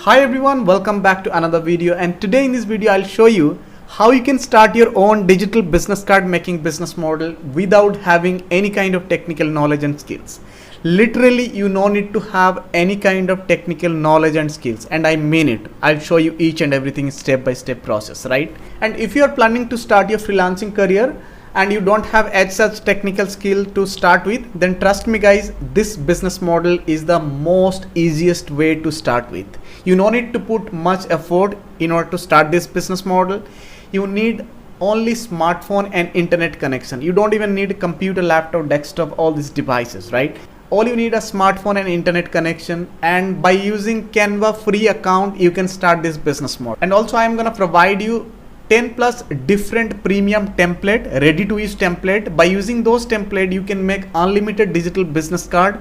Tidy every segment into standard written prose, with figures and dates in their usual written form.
Hi everyone, welcome back to another video, and today in this video I'll show you how you can start your own digital business card making business model without having any kind of technical knowledge and skills. Literally, you no need to have any kind of technical knowledge and skills, and I mean it. I'll show you each and everything step by step process, right? And if you are planning to start your freelancing career and you don't have as such technical skill to start with, then trust me guys, this business model is the most easiest way to start with. You no need to put much effort in order to start this business model. You need only smartphone and internet connection. You don't even need a computer, laptop, desktop, all these devices, right? All you need a smartphone and internet connection, and by using Canva free account you can start this business model. And also I'm gonna provide you 10 plus different premium template, ready to use template. By using those template you can make unlimited digital business card.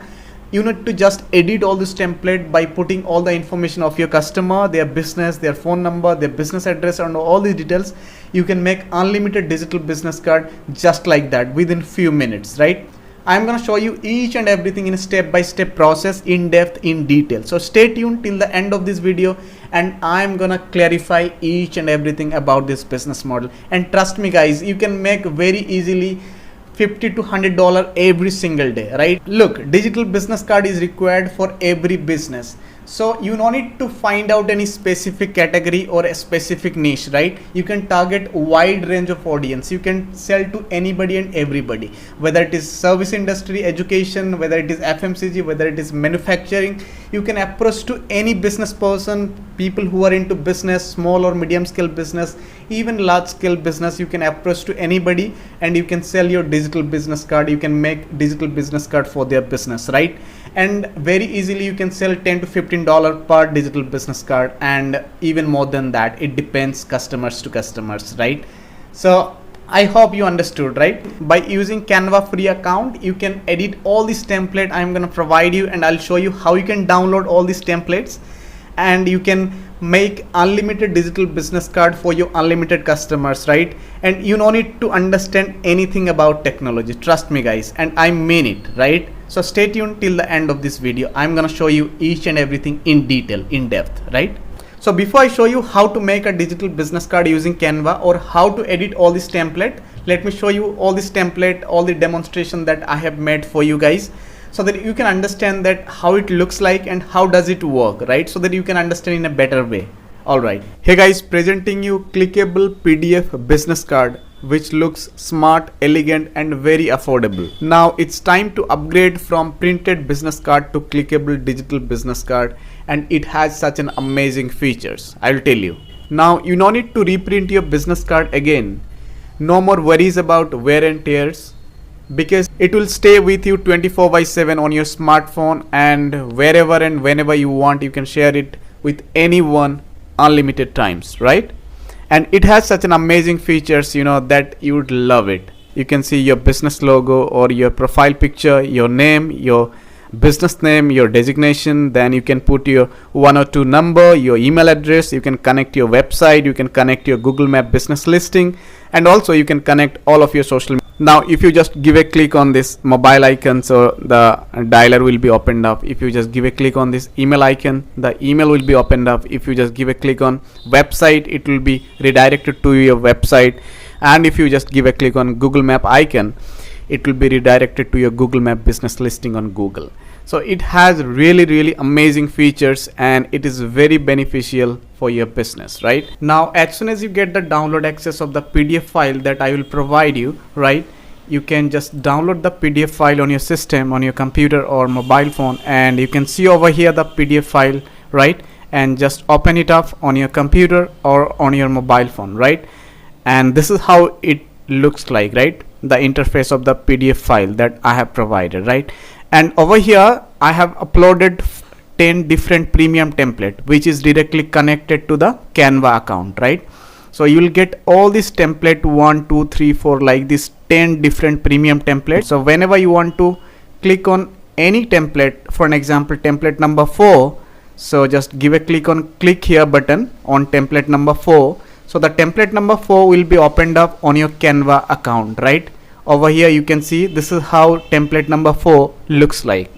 You need to just edit all this template by putting all the information of your customer, their business, their phone number, their business address, and all these details. You can make unlimited digital business card just like that within few minutes, right? I'm going to show you each and everything in a step-by-step process, in depth, in detail. So stay tuned till the end of this video, and I'm going to clarify each and everything about this business model. And trust me guys, you can make very easily $50 to $100 every single day, right? Look, digital business card is required for every business. So you don't need to find out any specific category or a specific niche, right? You can target a wide range of audience. You can sell to anybody and everybody, whether it is service industry, education, whether it is FMCG, whether it is manufacturing. You can approach to any business person, people who are into business, small or medium scale business, even large scale business. You can approach to anybody and you can sell your digital business card. You can make digital business card for their business, right? And very easily you can sell $10 to $15 per digital business card, and even more than that. It depends customers to customers, right? So I hope you understood, right? By using Canva free account you can edit all this template I'm gonna provide you, and I'll show you how you can download all these templates, and you can make unlimited digital business card for your unlimited customers, right? And you don't need to understand anything about technology, trust me guys, and I mean it, right? So stay tuned till the end of this video. I'm gonna show you each and everything in detail, in depth, right? So before I show you how to make a digital business card using Canva or how to edit all this template, let me show you all this template, all the demonstration that I have made for you guys, so that you can understand that how it looks like and how does it work, right? So that you can understand in a better way. All right, hey guys, presenting you clickable PDF business card which looks smart, elegant, and very affordable. Now it's time to upgrade from printed business card to clickable digital business card, and it has such an amazing features, I'll tell you. Now you don't need to reprint your business card again. No more worries about wear and tears, because it will stay with you 24/7 on your smartphone, and wherever and whenever you want you can share it with anyone unlimited times, right? And it has such an amazing features, you know, that you would love it. You can see your business logo or your profile picture, your name, your business name, your designation. Then you can put your 102 number, your email address. You can connect your website, you can connect your Google Map business listing, and also you can connect all of your social media. Now if you just give a click on this mobile icon, so the dialer will be opened up. If you just give a click on this email icon, the email will be opened up. If you just give a click on website, it will be redirected to your website. And if you just give a click on Google Map icon, it will be redirected to your Google Map business listing on Google. So it has really amazing features, and it is very beneficial for your business, right? Now as soon as you get the download access of the PDF file that I will provide you, right, you can just download the PDF file on your system, on your computer or mobile phone, and you can see over here the PDF file, right? And just open it up on your computer or on your mobile phone, right? And this is how it looks like, right? The interface of the PDF file that I have provided, right? And over here I have uploaded 10 different premium template which is directly connected to the Canva account, right? So you will get all this template 1 2 3 4 like this 10 different premium templates. So whenever you want to click on any template, for an example template number 4, so just give a click on click here button on template number 4. So the template number 4 will be opened up on your Canva account, right? Over here you can see this is how template number 4 looks like.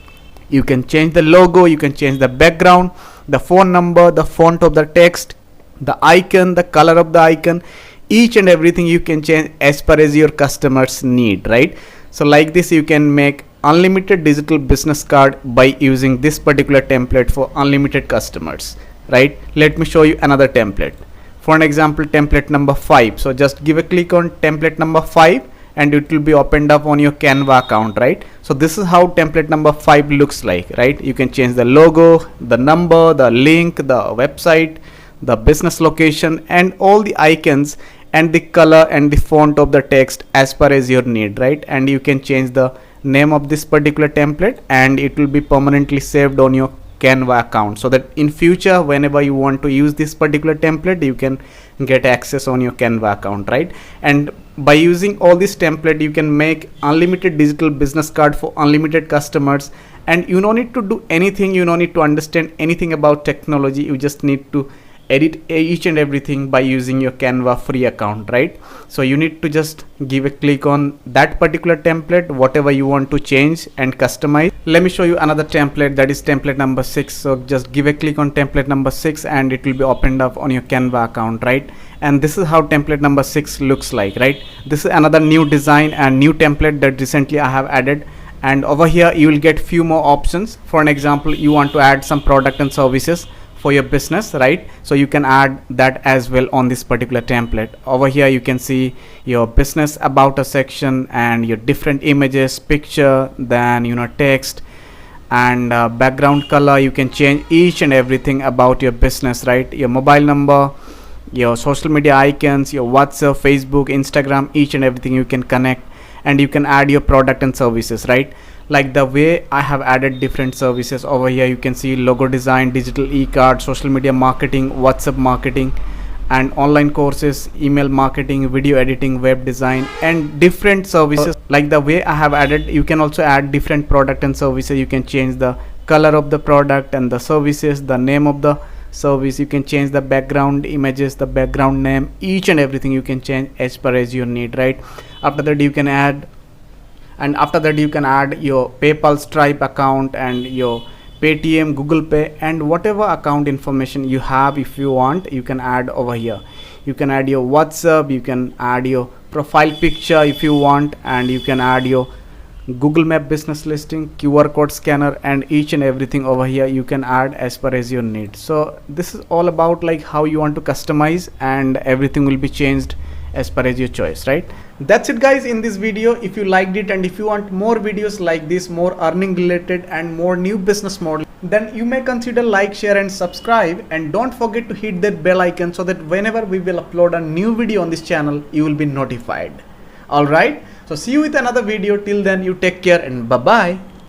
You can change the logo, you can change the background, the phone number, the font of the text, the icon, the color of the icon, each and everything you can change as per as your customers need, right? So like this you can make unlimited digital business card by using this particular template for unlimited customers, right? Let me show you another template. For an example, template number 5. So just give a click on template number 5 and it will be opened up on your Canva account, right? So this is how template number 5 looks like, right? You can change the logo, the number, the link, the website, the business location, and all the icons and the color and the font of the text as per as your need, right? And you can change the name of this particular template and it will be permanently saved on your Canva account, so that in future whenever you want to use this particular template you can get access on your Canva account, right? And by using all this template you can make unlimited digital business card for unlimited customers, and you don't need to do anything, you don't need to understand anything about technology, you just need to edit each and everything by using your Canva free account, right? So you need to just give a click on that particular template, whatever you want to change and customize. Let me show you another template, that is template number 6. So just give a click on template number 6 and it will be opened up on your Canva account, right? And this is how template number 6 looks like, right? This is another new design and new template that recently I have added, and over here you will get few more options. For an example, you want to add some product and services for your business, right? So you can add that as well on this particular template. Over here you can see your business about us section and your different images, picture, then text and background color. You can change each and everything about your business, right? Your mobile number, your social media icons, your WhatsApp, Facebook, Instagram, each and everything you can connect, and you can add your product and services, right? Like the way I have added different services over here, you can see logo design, digital e-card, social media marketing, WhatsApp marketing, and online courses, email marketing, video editing, web design, and different services. Like the way I have added, you can also add different product and services. You can change the color of the product and the services, the name of the service, you can change the background images, the background name, each and everything you can change as per as your need, right? After that you can add your PayPal, Stripe account and your Paytm, Google Pay, and whatever account information you have. If you want, you can add over here. You can add your WhatsApp, you can add your profile picture if you want, and you can add your Google Map business listing, QR code scanner, and each and everything over here you can add as per as your need. So this is all about like how you want to customize, and everything will be changed as per as your choice, right? That's it guys in this video. If you liked it and if you want more videos like this, more earning related and more new business model, then you may consider like, share and subscribe, and don't forget to hit that bell icon so that whenever we will upload a new video on this channel you will be notified. Alright, so see you with another video. Till then, you take care and bye bye.